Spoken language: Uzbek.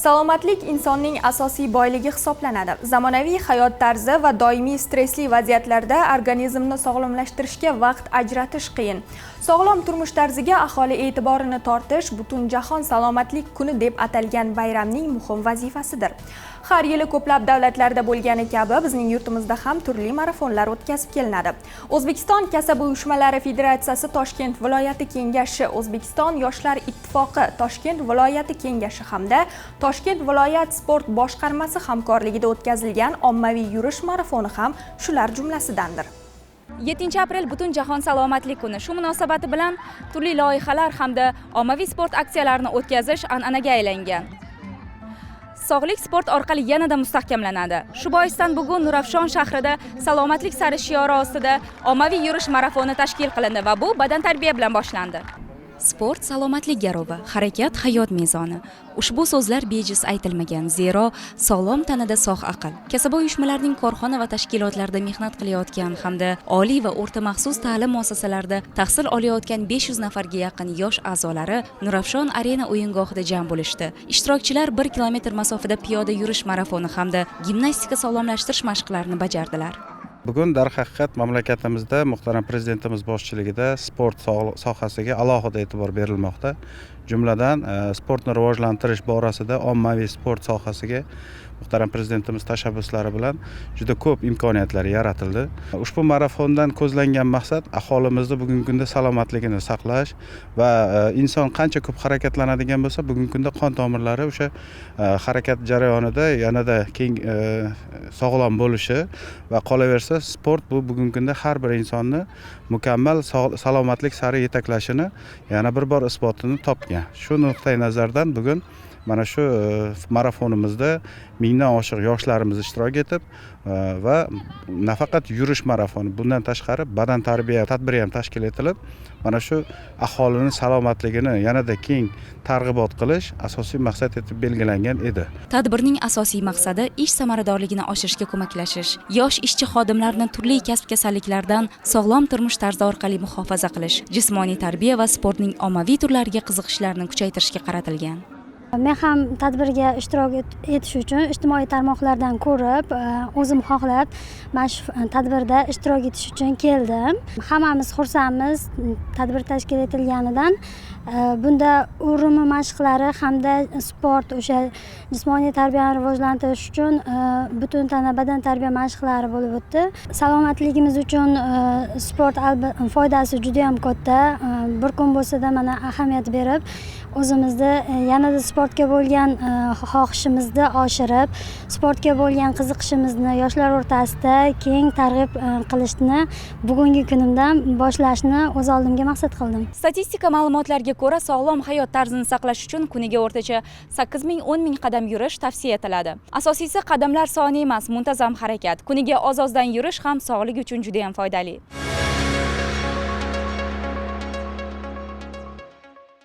Salomatlik insonning asosiy boyligi hisoblanadi. Zamonaviy hayot tarzi va doimiy stressli vaziyatlarda organizmni sog'lomlashtirishga vaqt ajratish qiyin. Sog'lom turmush tarziga aholi e'tiborini tortish butun jahon salomatlik kuni deb atalgan bayramning muhim vazifasidir. Har yili ko'plab davlatlarda bo'lgani kabi bizning yurtimizda ham turli marafonlar o'tkazib kelinadi. O'zbekiston Kasaba uyushmalari Federatsiyasi Toshkent viloyati kengashi, O'zbekiston Yoshlar ittifoqi Toshkent viloyati kengashi hamda Toshkent viloyat sport boshqarmasi hamkorligida o'tkazilgan ommaviy yurish marafoni ham shular jumlasidandir. 7-aprel butun jahon salomatlik kuni. Shu munosabati bilan turli loyihalar hamda ommaviy sport aksiyalarini o'tkazish an'anaga aylangan. Sog'lik sport orqali yanada mustahkamlanadi. Shu boisdan bugun Nurafshon shahrida salomatlik sari shiori ostida ommaviy yurish marafoni tashkil qilindi va bu badan tarbiya bilan boshlandi. Sport salomatlik garovi, harakat hayot mezoni. Ushbu so'zlar bejiz aytilmagan, zero sog'lom tanada sog' aql. Kasaba uyushmalarining korxona va tashkilotlarida mehnat qilayotgan hamda oliy va o'rta maxsus ta'lim muassasalarida tahsil olayotgan 500 nafarga yaqin yosh a'zolari Nurafshon Arena o'yingohida jam bo'lishdi. Ishtirokchilar 1 kilometr masofada piyoda yurish marafoni hamda gimnastika sog'lomlashtirish mashqlarini bajardilar. Bugun darhaqiqat mamlakatimizda muhtaram prezidentimiz boshchiligida sport sohasiga alohida e'tibor berilmoqda. Jumladan sportni rivojlantirish borasida ommaviy sport sohasiga muhtaram prezidentimiz tashabbuslari bilan juda ko'p imkoniyatlar yaratildi. Ushbu marafondan ko'zlangan maqsad aholimizni bugungi kunda salomatligini saqlash va inson qancha ko'p harakatlanadigan bo'lsa, bugungi kunda qon tomirlari o'sha harakat jarayonida yanada keng sog'lom bo'lishi va qolaversa sport bu bugungi kunda har bir insonni mukammal salomatlik sari yetaklashini yana bir bor isbotini topgan. Shu nuqtai nazardan bugun mana shu marafonimizda mingdan oshiq yoshlarimiz ishtirok etib va nafaqat yurish marafoni, bundan tashqari badan tarbiya tadbiri ham tashkil etilib, mana shu aholini salomatligini yanada keng targ'ibot qilish asosiy maqsad etib belgilangan edi. Tadbirning asosiy maqsadi ish samaradorligini oshirishga ko'maklashish, yosh ishchi xodimlarni turli kasb kasalliklardan sog'lom turmush tarzi orqali muhofaza qilish, jismoniy tarbiya va sportning ommaviy turlariga qiziqishlarini kuchaytirishga qaratilgan. Men ham tadbirga ishtirok etish uchun ijtimoiy tarmoqlardan ko'rib, o'zim xohlab mana shu tadbirda ishtirok etish uchun keldim. Hammamiz xursandmiz tadbir tashkil etilganidan. Bunda urumi mashqlari hamda sport, o'sha jismoniy tarbiyani rivojlantirish uchun butun tana badan tarbiya mashqlari bo'lib o'tdi. Salomatligimiz uchun sport foydasi juda ham katta. Bir kun bo'lsa-da mana ahamiyat berib, o'zimizni yanada sportga bo'lgan xohishimizni oshirib, sportga bo'lgan qiziqishimizni yoshlar o'rtasida keng targ'ib qilishni bugungi kunimdan boshlashni o'z oldimga maqsad qildim. Statistika ma'lumotlariga ko'ra, sog'lom hayot tarzini saqlash uchun kuniga o'rtacha 8 ming qadam yurish tavsiya etiladi. Asosiysi qadamlar soni emas, muntazam harakat. Kuniga oz-ozdan yurish ham sog'lik uchun juda ham foydali.